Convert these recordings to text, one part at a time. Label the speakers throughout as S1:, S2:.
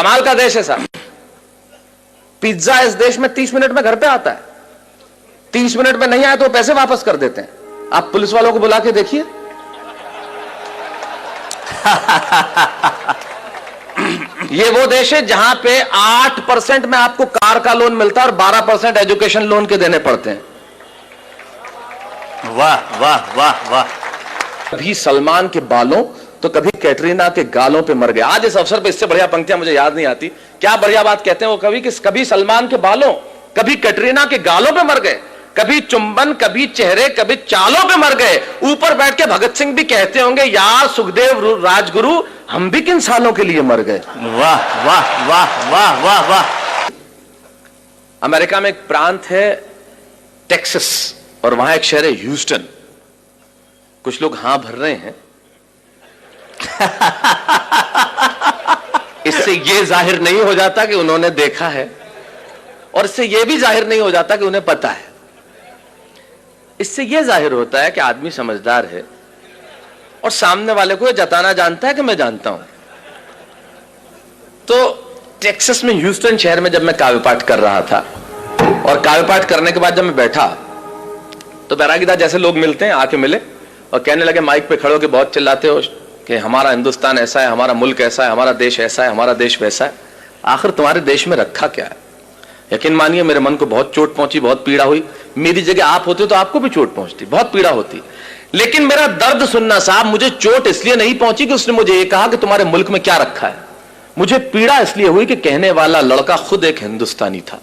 S1: कमाल का देश है साहब। पिज्जा इस देश में 30 मिनट में घर पे आता है। 30 मिनट में नहीं आया तो पैसे वापस कर देते हैं। आप पुलिस वालों को बुला के देखिए। ये वो देश है जहां पे 8% में आपको कार का लोन मिलता है और 12% एजुकेशन लोन के देने पड़ते हैं।
S2: वाह वाह वाह वाह।
S1: कभी सलमान के बालों तो कभी कैटरीना के गालों पे मर गए। आज इस अवसर पे इससे बढ़िया पंक्तियां मुझे याद नहीं आती। क्या बढ़िया बात कहते हैं वो कवि कि कभी सलमान के बालों कभी कैटरीना के गालों पे मर गए, कभी चुंबन कभी चेहरे कभी चालों पे मर गए। ऊपर बैठ के भगत सिंह भी कहते होंगे यार सुखदेव राजगुरु हम भी किन सालों के लिए मर गए।
S2: वाह वाह वाह वाह वाह वाह।
S1: अमेरिका में एक प्रांत है टेक्सास और वहां एक शहर है ह्यूस्टन। कुछ लोग हां भर रहे हैं। इससे यह जाहिर नहीं हो जाता कि उन्होंने देखा है और इससे यह भी जाहिर नहीं हो जाता कि उन्हें पता है। इससे यह जाहिर होता है कि आदमी समझदार है और सामने वाले को यह जताना जानता है कि मैं जानता हूं। तो टेक्सास में ह्यूस्टन शहर में जब मैं काव्य पाठ कर रहा था और काव्य पाठ करने के बाद जब मैं बैठा तो बैरागीदार जैसे लोग मिलते हैं आके मिले और कहने लगे माइक पे खड़े होकर बहुत चिल्लाते हो कि हमारा हिंदुस्तान ऐसा है, हमारा मुल्क ऐसा है, हमारा देश ऐसा है, हमारा देश वैसा है। आखिर तुम्हारे देश में रखा क्या है? यकीन मानिए मेरे मन को बहुत चोट पहुंची, बहुत पीड़ा हुई। मेरी जगह आप होते तो आपको भी चोट पहुंचती, बहुत पीड़ा होती। लेकिन मेरा दर्द सुनना साहब, मुझे चोट इसलिए नहीं पहुंची कि उसने मुझे ये कहा कि तुम्हारे मुल्क में क्या रखा है। मुझे पीड़ा इसलिए हुई कि कहने वाला लड़का खुद एक हिंदुस्तानी था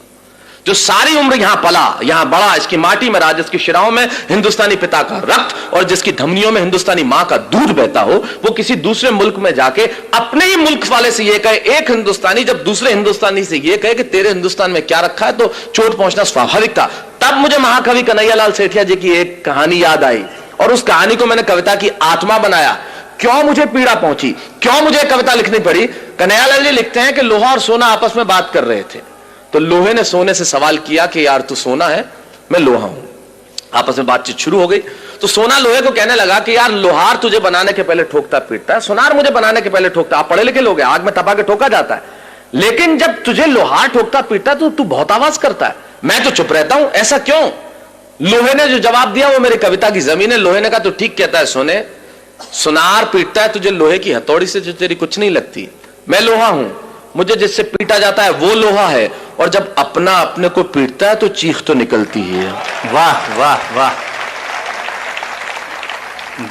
S1: जो सारी उम्र यहां पला, यहां बड़ा, इसकी माटी में राज, इसकी शिराओं में हिंदुस्तानी पिता का रक्त और जिसकी धमनियों में हिंदुस्तानी मां का दूध बहता हो, वो किसी दूसरे मुल्क में जाके अपने ही मुल्क वाले से यह कहे, एक हिंदुस्तानी जब दूसरे हिंदुस्तानी से यह कहे कि तेरे हिंदुस्तान में क्या रखा है, तो चोट पहुंचना स्वाभाविक था। तब मुझे महाकवि कन्हैयालाल सेठिया जी की एक कहानी याद आई और उस कहानी को मैंने कविता की आत्मा बनाया। क्यों मुझे पीड़ा पहुंची, क्यों मुझे कविता लिखनी पड़ी? कन्हैयालाल जी लिखते हैं कि लोहा और सोना आपस में बात कर रहे थे, तो लोहे ने सोने से सवाल किया कि यार तू सोना है, मैं लोहा हूं। आपस में बातचीत शुरू हो गई तो सोना लोहे को कहने लगा कि यार लोहार तुझे बनाने के पहले ठोकता पीटता है, सोनार मुझे बनाने के पहले ठोकता। आप पढ़े लिखे लोग हैं, आग में तपा के ठोका जाता है, लेकिन जब तुझे लोहार ठोकता पीटता तो तू बहुत आवाज करता है, मैं तो चुप रहता हूं, ऐसा क्यों? लोहे ने जो जवाब दिया वो मेरी कविता की जमीन है। लोहे ने कहा तो ठीक कहता है सोने, सुनार पीटता है तुझे लोहे की हथौड़ी से जो तेरी कुछ नहीं लगती, मैं लोहा हूं, मुझे जिससे पीटा जाता है वो लोहा है, और जब अपना अपने को पीटता है तो चीख तो निकलती ही है।
S2: वाह वाह वाह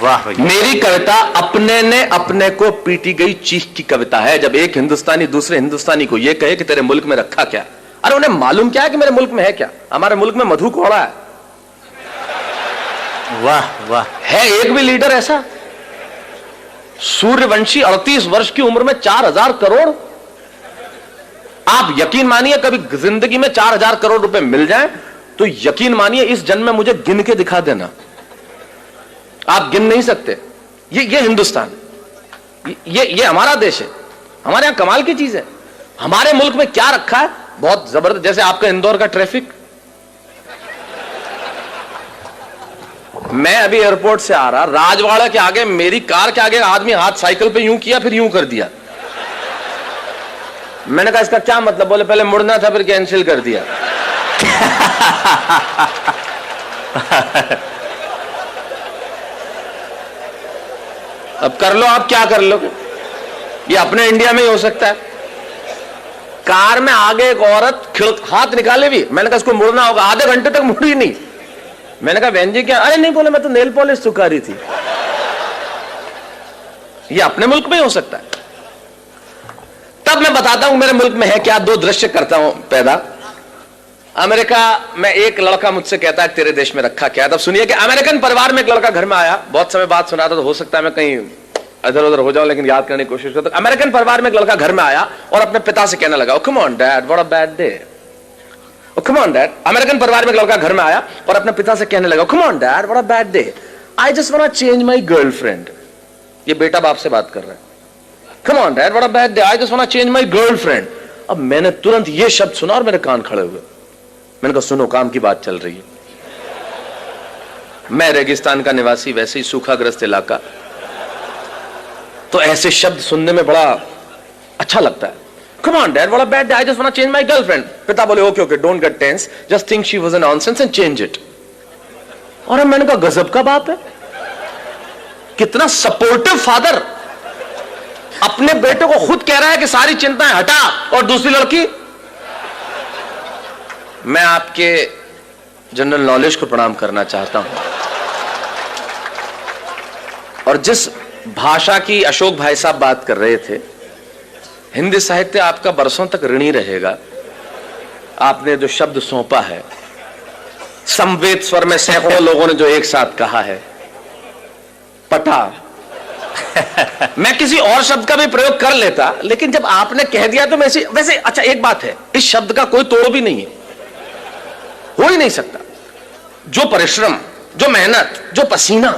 S2: वाह।
S1: मेरी कविता अपने ने अपने को पीटी गई चीख की कविता है। जब एक हिंदुस्तानी दूसरे हिंदुस्तानी को यह कहे कि तेरे मुल्क में रखा क्या, अरे उन्हें मालूम क्या है कि मेरे मुल्क में है क्या? हमारे मुल्क में मधु कोड़ा है।
S2: वाह वाह।
S1: है एक भी लीडर ऐसा? सूर्यवंशी 38 वर्ष की उम्र में 4000 करोड़। आप यकीन मानिए कभी जिंदगी में 4000 करोड़ रुपए मिल जाएं तो यकीन मानिए इस जन्म में मुझे गिन के दिखा देना, आप गिन नहीं सकते। ये हिंदुस्तान, ये हमारा देश है, हमारे यहां कमाल की चीज है। हमारे मुल्क में क्या रखा है, बहुत जबरदस्त। जैसे आपका इंदौर का ट्रैफिक, मैं अभी एयरपोर्ट से आ रहा, राजवाड़ा के आगे मेरी कार के आगे आदमी हाथ साइकिल पे यूं किया फिर यूं कर दिया। मैंने कहा इसका क्या मतलब? बोले पहले मुड़ना था फिर कैंसिल कर दिया। अब कर लो, आप क्या कर लो, ये अपने इंडिया में ही हो सकता है। कार में आगे एक औरत हाथ निकाले भी, मैंने कहा इसको मुड़ना होगा, आधे घंटे तक मुड़ी नहीं। मैंने कहा बहन जी क्या? अरे नहीं, बोले मैं तो नेल पॉलिश सुखा रही थी। ये अपने मुल्क में ही हो सकता है। तब मैं बताता हूं मेरे मुल्क में है क्या। दो दृश्य करता हूं पैदा। अमेरिका में एक लड़का मुझसे कहता है तेरे देश में रखा क्या है। तब सुनिए कि अमेरिकन परिवार में एक लड़का घर में आया, बहुत समय बाद सुना था तो हो सकता है मैं कहीं इधर उधर हो जाऊं, लेकिन याद करने की कोशिश करता हूं। अमेरिकन परिवार में एक लड़का घर में आया और अपने पिता से कहने लगा, come on dad, what a bad day. Come on dad. American परिवार में एक लड़का घर में आया और अपने पिता से कहने लगा, come on dad, what a bad day, I just want to change my girlfriend. ये बेटा बाप से बात कर रहा है। Come on dad, what a bad day, I just want to change my girlfriend। अब मैंने तुरंत ये शब्द सुना और मेरे कान खड़े हुए। मैंने कहा सुनो, काम की बात चल रही है। मैं रेगिस्तान का निवासी, वैसे ही सूखाग्रस्त इलाका, तो ऐसे शब्द सुनने में बड़ा अच्छा लगता है। come on dad, what a bad day, I just want to change my girlfriend. पिता बोले okay okay don't get tense, just think she was a nonsense and change it. और मैंने कहा गजब का बाप है, कितना सपोर्टिव फादर, अपने बेटे को खुद कह रहा है कि सारी चिंताएं हटा और दूसरी लड़की। मैं आपके जनरल नॉलेज को प्रणाम करना चाहता हूं और जिस भाषा की अशोक भाई साहब बात कर रहे थे, हिंदी साहित्य आपका बरसों तक ऋणी रहेगा। आपने जो शब्द सौंपा है, समवेत स्वर में सैकड़ों लोगों ने जो एक साथ कहा है, पटा। मैं किसी और शब्द का भी प्रयोग कर लेता, लेकिन जब आपने कह दिया तो वैसे अच्छा एक बात है, इस शब्द का कोई तोड़ भी नहीं है, हो ही नहीं सकता। जो परिश्रम, जो मेहनत, जो पसीना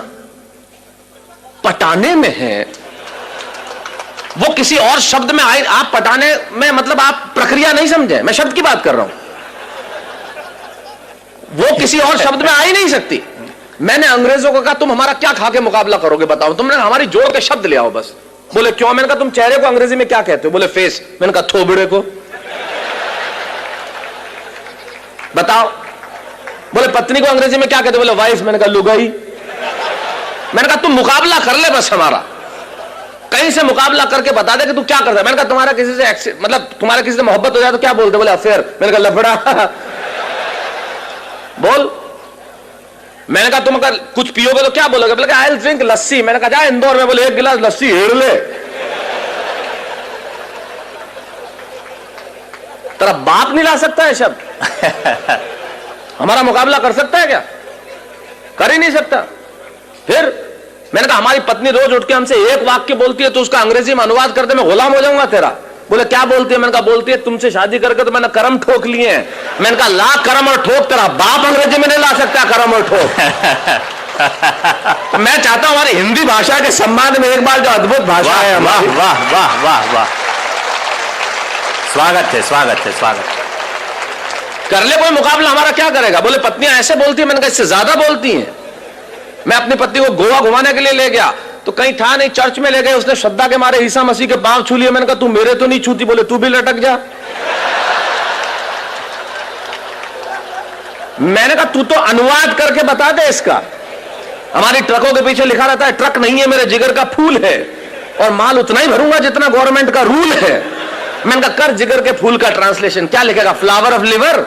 S1: पटाने में है, वो किसी और शब्द में आए। आप पटाने में मतलब आप प्रक्रिया नहीं समझे, मैं शब्द की बात कर रहा हूं, वो किसी और शब्द में आ ही नहीं सकती। मैंने अंग्रेजों को कहा तुम हमारा क्या खा के मुकाबला करोगे बताओ, तुमने हमारी जोड़ के शब्द ले आओ बस। बोले क्यों? मैंने कहा तुम चेहरे को अंग्रेजी में क्या कहते हो? बोले फेस। मैंने कहा थोबड़े को बताओ। बोले पत्नी को अंग्रेजी में क्या कहते हो? बोले वाइफ। मैंने कहा लुगाई। मैंने कहा तुम मुकाबला कर ले बस हमारा, कहीं से मुकाबला करके बता दे कि तू क्या करता है। मैंने कहा तुम्हारा किसी से मतलब तुम्हारा किसी से मोहब्बत हो जाए तो क्या बोलते? बोले अफेयर। मैंने कहा लफड़ा। बोल। मैंने कहा तुम अगर कुछ पियोगे तो क्या बोलोगे? बोले आई विल ड्रिंक लस्सी। मैंने कहा जा इंदौर में बोले एक गिलास लस्सी हेड़ ले। तेरा बाप नहीं ला सकता है शब्द, हमारा मुकाबला कर सकता है क्या? कर ही नहीं सकता। फिर मैंने कहा हमारी पत्नी रोज उठ के हमसे एक वाक्य बोलती है तो उसका अंग्रेजी में अनुवाद कर दे, मैं गुलाम हो जाऊंगा तेरा। बोले क्या बोलती है? मैंने कहा बोलती है तुमसे शादी करके तो मैंने करम ठोक लिए हैं। मैंने कहा ला करम और ठोक, तेरा बाप अंग्रेजी में नहीं ला सकता करम और ठोक। तो मैं चाहता हूं हमारी हिंदी भाषा के सम्मान में एक बार जो अद्भुत भाषा है हमारी।
S2: वाह वाह वाह वाह, स्वागत है स्वागत है स्वागत।
S1: कर ले कोई मुकाबला, हमारा क्या करेगा? बोले पत्नियां ऐसे बोलती है। मैंने कहा इससे ज्यादा बोलती हैं। मैं अपनी पत्नी को गोवा घुमाने के लिए ले गया तो कहीं था नहीं, चर्च में ले गए, उसने श्रद्धा के मारे ईसा मसीह के पांव छू लिए। मैंने कहा तू मेरे तो नहीं छूती। बोले तू भी लटक जा। मैंने कहा तू तो अनुवाद करके बता दे इसका। हमारी ट्रकों के पीछे लिखा रहता है ट्रक नहीं है मेरे जिगर का फूल है, और माल उतना ही भरूंगा जितना गवर्नमेंट का रूल है। मैंने कहा कर जिगर के फूल का ट्रांसलेशन, क्या लिखेगा? Flower of liver.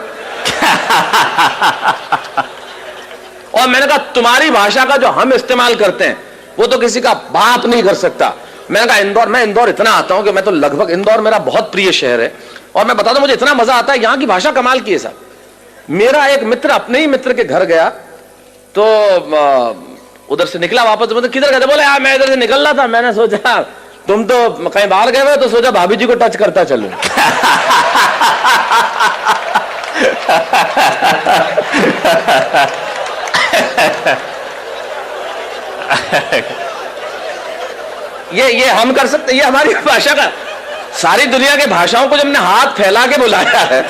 S1: और मैंने कहा तुम्हारी भाषा का जो हम इस्तेमाल करते हैं वो तो किसी का बाप नहीं कर सकता। मैंने कहा इंदौर, मैं इंदौर इतना आता हूं कि मैं तो लगभग, इंदौर मेरा बहुत प्रिय शहर है और मैं बता दूं मुझे इतना मजा आता है, यहां की भाषा कमाल की है साहब। मेरा एक मित्र अपने ही मित्र के घर गया तो उधर से निकला वापस, मतलब किधर गए? बोले यार मैं इधर से निकल रहा था, मैंने सोचा तुम तो कहीं बाहर गए हुए तो सोचा भाभी जी को टच करता चलूं। ये हम कर सकते, ये हमारी भाषा का। सारी दुनिया के भाषाओं को जब हमने हाथ फैला के बुलाया है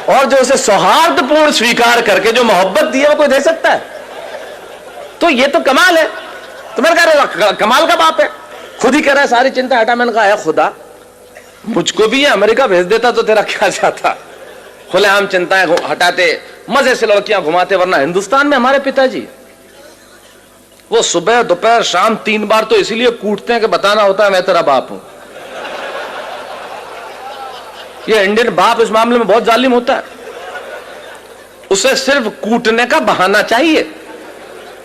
S1: और जो उसे सौहार्दपूर्ण स्वीकार करके जो मोहब्बत दी है वो कोई दे सकता है? तो ये तो कमाल है। तो मैंने कहा कमाल का बाप है, खुद ही कह रहा है सारी चिंता हटा। मैंने कहा है खुदा मुझको भी ये अमेरिका भेज देता तो तेरा क्या जाता। खुलेआम चिंताएं हटाते, मजे से लड़कियां घुमाते, वरना हिंदुस्तान में हमारे पिताजी वो सुबह दोपहर शाम 3 बार तो इसीलिए कूटते हैं कि बताना होता है मैं तेरा बाप हूं। ये इंडियन बाप इस मामले में बहुत जालिम होता है, उसे सिर्फ कूटने का बहाना चाहिए।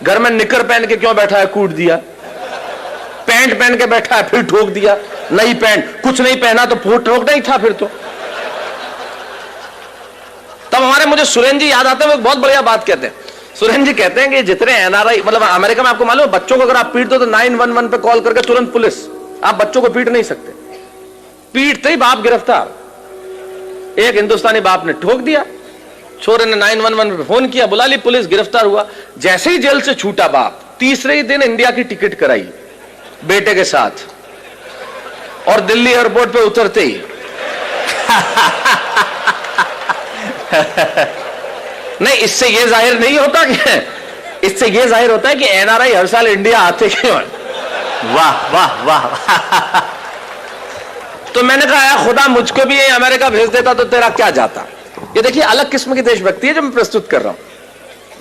S1: घर में निकर पहन के क्यों बैठा है? कूट दिया। पैंट पहन के बैठा है, फिर ठोक दिया। नई पैंट, कुछ नहीं पहना तो ठोकना ही था फिर तो। तब हमारे मुझे सुरेंद्र जी याद आते हैं, वो बहुत बढ़िया बात कहते हैं। सुरेंद्र जी कहते हैं कि जितने एनआरआई, मतलब अमेरिका में आपको मालूम है बच्चों को अगर आप पीट दो तो 911 पे कॉल करके तुरंत पुलिस, आप बच्चों को पीट नहीं सकते। पीटते ही बाप गिरफ्तार। एक हिंदुस्तानी बाप ने ठोक दिया, छोरे ने 911 पे फोन किया, बुला ली पुलिस, गिरफ्तार हुआ। जैसे ही जेल से छूटा बाप, तीसरे ही दिन इंडिया की टिकट कराई बेटे के साथ, और दिल्ली एयरपोर्ट पे उतरते ही नहीं, इससे यह जाहिर नहीं होता कि, इससे यह जाहिर होता है कि एनआरआई हर साल इंडिया आते क्यों हैं।
S2: वाह वाह वाह।
S1: तो मैंने कहा यार खुदा मुझको भी ये अमेरिका भेज देता तो तेरा क्या जाता। ये देखिए अलग किस्म की देशभक्ति है जो मैं प्रस्तुत कर रहा हूं।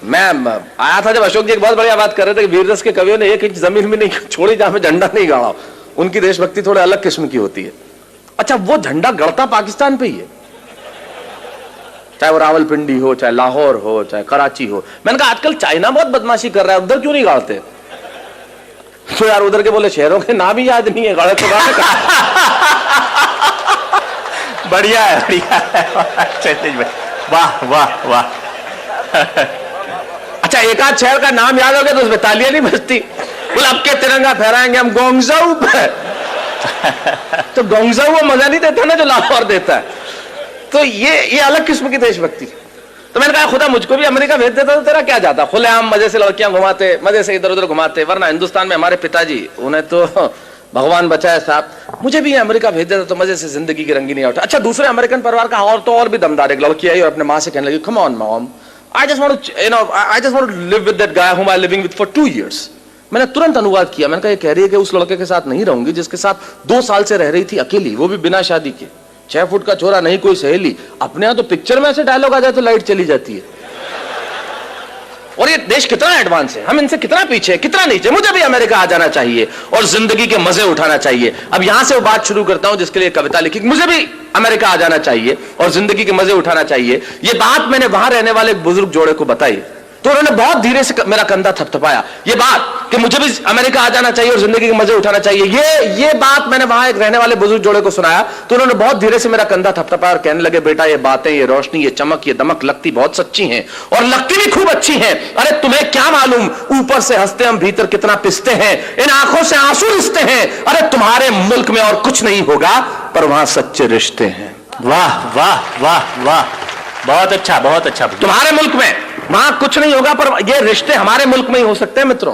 S1: मैं आया था जब अशोक जी एक बहुत बढ़िया बात कर रहे थे कि वीर रस के कवियों ने एक इंच जमीन भी नहीं छोड़ी जहां पे झंडा नहीं गाड़ा। उनकी देशभक्ति थोड़े अलग किस्म की होती है। अच्छा, वो झंडा गड़ता पाकिस्तान पे ही है, चाहे वो रावलपिंडी हो, चाहे लाहौर हो, चाहे कराची हो। मैंने कहा आजकल चाइना बहुत बदमाशी कर रहा है, उधर क्यों नहीं गाड़ते? तो यार उधर के बोले शहरों के नाम ही याद नहीं है, गाड़े तो गाड़े
S2: बढ़िया है, बढ़िया है। वाह वाह वाह।
S1: अच्छा, एक आध शहर का नाम याद हो गया तो उसमें तालियां नहीं बजती। बोले अब के तिरंगा फहराएंगे हम गोंगजाऊ पे। तो गोंगजाऊ वो मजा नहीं देता ना जो लाहौर देता है। तो ये अलग किस्म की देशभक्ति। तो मैंने कहा खुदा मुझको भी अमेरिका भेज देता तो तेरा क्या जाता। खुलेआम मजे से लड़कियां घुमाते, मजे से इधर उधर घुमाते। वरना हिंदुस्तान में हमारे पिताजी, उन्हें तो भगवान बचाए साहब, मुझे भी अमेरिका भेज देता तो मजे से जिंदगी की रंगीनी उठा। अच्छा, दूसरे अमेरिकन परिवार का और भी दमदार एक लड़की आई और अपने माँ से कहने लगी, come on mom, I just want to live with that guy whom I'm living with for 2 years. मैंने तुरंत अनुवाद किया। मैंने कहा ये कह रही है कि उस लड़के के साथ नहीं रहूंगी जिसके साथ 2 साल से रह रही थी अकेली, वो भी बिना शादी के। 6 फुट का छोरा, नहीं कोई सहेली। अपने यहां तो पिक्चर में ऐसे डायलॉग आ जाए तो लाइट चली जाती है। और ये देश कितना एडवांस है, हम इनसे कितना पीछे, कितना नीचे। मुझे भी अमेरिका आ जाना चाहिए और जिंदगी के मजे उठाना चाहिए। अब यहां से वो बात शुरू करता हूं जिसके लिए कविता लिखी। मुझे भी अमेरिका आ जाना चाहिए और जिंदगी के मजे उठाना चाहिए। ये बात मैंने वहां रहने वाले एक बुजुर्ग जोड़े को बताई तो उन्होंने बहुत धीरे से मेरा कंधा थपथपाया। ये बात कि मुझे भी अमेरिका आ जाना चाहिए और जिंदगी के मजे उठाना चाहिए, ये बात मैंने वहां एक रहने वाले बुजुर्ग जोड़े को सुनाया तो उन्होंने बहुत धीरे से मेरा कंधा थपथपाया और कहने लगे, बेटा ये बातें, ये रोशनी, ये चमक, ये दमक लगती बहुत सच्ची हैं और लगती भी खूब अच्छी हैं। अरे तुम्हें क्या मालूम, ऊपर से हंसते हम भीतर कितना पिसते हैं, इन आंखों से आंसू रिसते हैं। अरे तुम्हारे मुल्क में और कुछ नहीं होगा पर वहां सच्चे रिश्ते हैं।
S2: वाह वाह वाह वाह, बहुत अच्छा, बहुत अच्छा।
S1: तुम्हारे मुल्क में वहां कुछ नहीं होगा पर ये रिश्ते हमारे मुल्क में ही हो सकते हैं मित्रों,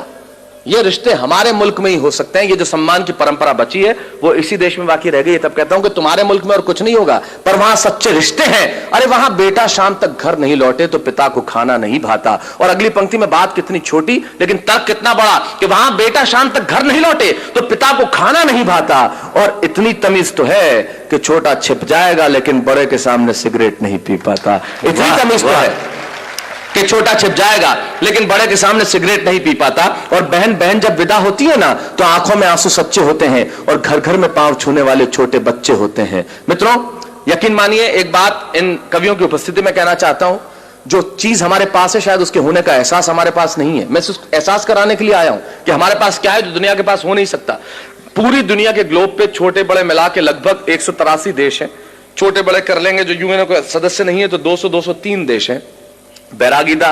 S1: ये रिश्ते हमारे मुल्क में ही हो सकते हैं। ये जो सम्मान की परंपरा बची है वो इसी देश में बाकी रह गई है। तब कहता हूं कि तुम्हारे मुल्क में और कुछ नहीं होगा पर वहां सच्चे रिश्ते हैं। अरे वहां बेटा शाम तक घर नहीं लौटे तो पिता को खाना नहीं भाता। और अगली पंक्ति में बात कितनी छोटी लेकिन तर्क कितना बड़ा कि वहां बेटा शाम तक घर नहीं लौटे तो पिता को खाना नहीं भाता। और इतनी तमीज तो है कि छोटा छिप जाएगा लेकिन बड़े के सामने सिगरेट नहीं पी पाता। इतनी तमीज तो है कि छोटा छिप जाएगा लेकिन बड़े के सामने सिगरेट नहीं पी पाता। और बहन जब विदा होती है ना तो आंखों में आंसू सच्चे होते हैं और घर घर में पांव छूने वाले छोटे बच्चे होते हैं। मित्रों यकीन मानिए एक बात इन कवियों की उपस्थिति में कहना चाहता हूं, जो चीज हमारे पास है शायद उसके होने का एहसास हमारे पास नहीं है। मैं एहसास कराने के लिए आया हूं कि हमारे पास क्या है जो दुनिया के पास हो नहीं सकता। पूरी दुनिया के ग्लोब पे छोटे बड़े मिला के लगभग 183 देश हैं। छोटे बड़े कर लेंगे जो यूएनओ के सदस्य नहीं है तो 200-203 देश हैं। बैरागीदा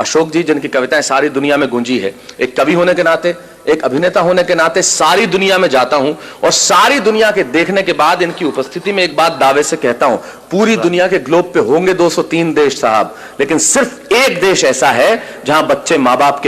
S1: अशोक जी जिनकी कविताएं सारी दुनिया में गूंजी है, एक कवि होने के नाते, एक अभिनेता होने के नाते सारी दुनिया में जाता हूं और सारी दुनिया के देखने के बाद इनकी उपस्थिति में एक बात दावे से कहता हूं, पूरी दुनिया के ग्लोब पे होंगे 203 देश साहब, लेकिन सिर्फ एक देश ऐसा है जहां बच्चे माँ बाप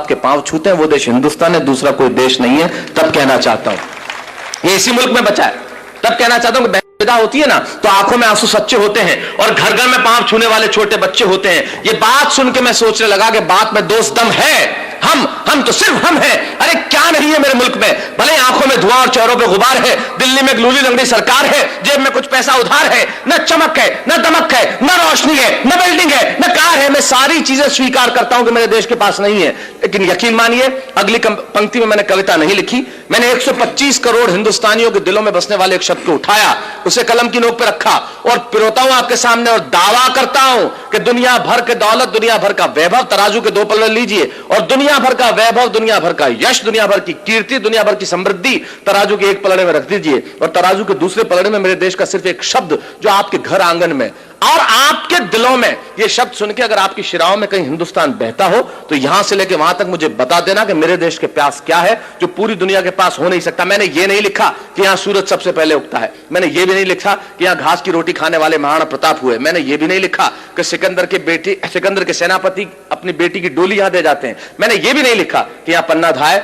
S1: के पांव छूते हैं, वो देश हिंदुस्तान है, दूसरा कोई देश नहीं है। तब कहना चाहता हूं ये इसी मुल्क में बचा है। तब कहना चाहता हूं विदा होती है ना तो आंखों में आंसू सच्चे होते हैं और घर घर में पांव छूने वाले छोटे बच्चे होते हैं। ये बात सुन के मैं सोचने लगा कि बात में दोस्त दम है, हम तो सिर्फ हम हैं। अरे क्या नहीं है मेरे मुल्क में, भले आंखों में धुआं और चेहरों पे गुबार है, दिल्ली में लूली लंगड़ी सरकार है, जेब में कुछ पैसा उधार है, न चमक है, न दमक है, न रोशनी है, न बिल्डिंग है, न कार है। मैं सारी चीजें स्वीकार करता हूं कि मेरे देश के पास नहीं है, लेकिन यकीन मानिए अगली पंक्ति में मैंने कविता नहीं लिखी। मैंने 125 करोड़ हिंदुस्तानियों के दिलों में बसने वाले एक शब्द को उठाया, उसे कलम की नोक पर रखा और पिरोता हूं आपके सामने और दावा करता हूं कि दुनिया भर के दौलत, दुनिया भर का वैभव तराजू के 2 पलड़े लीजिए और दुनिया भर का वैभव, दुनिया भर का यश, दुनिया भर की कीर्ति, दुनिया भर की समृद्धि तराजू के एक पलड़े में रख दीजिए और तराजू के दूसरे पलड़े में मेरे देश का सिर्फ एक शब्द जो आपके घर आंगन में और आपके दिलों में, यह शब्द सुन के अगर आपकी शिराओं में कहीं हिंदुस्तान बहता हो तो यहां से लेकर वहां तक मुझे बता देना कि मेरे देश के प्यास क्या है जो पूरी दुनिया के पास हो नहीं सकता। मैंने ये नहीं लिखा कि यहां सूरज सबसे पहले उगता है, मैंने ये भी नहीं लिखा कि यहां घास की रोटी खाने वाले महाराणा प्रताप हुए, मैंने ये भी नहीं लिखा कि सिकंदर के सेनापति अपनी बेटी की डोली यहां दे जाते हैं, मैंने ये भी नहीं लिखा कि यहां पन्ना धाय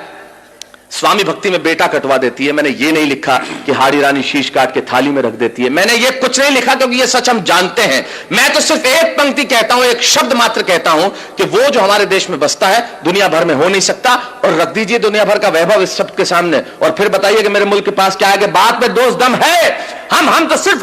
S1: स्वामी भक्ति में बेटा कटवा देती है। मैंने ये नहीं लिखा कि हाड़ी रानी शीश काट के थाली में रख देती है। मैंने ये कुछ नहीं लिखा क्योंकि ये सच हम जानते हैं। मैं तो सिर्फ एक पंक्ति कहता हूं, एक शब्द मात्र कहता हूं कि वो जो हमारे देश में बसता है दुनिया भर में हो नहीं सकता। और रख दीजिए दुनिया भर का वैभव इस शब्द के सामने और फिर बताइए कि मेरे मुल्क के पास क्या है कि बात में दोष दम है। हम तो सिर्फ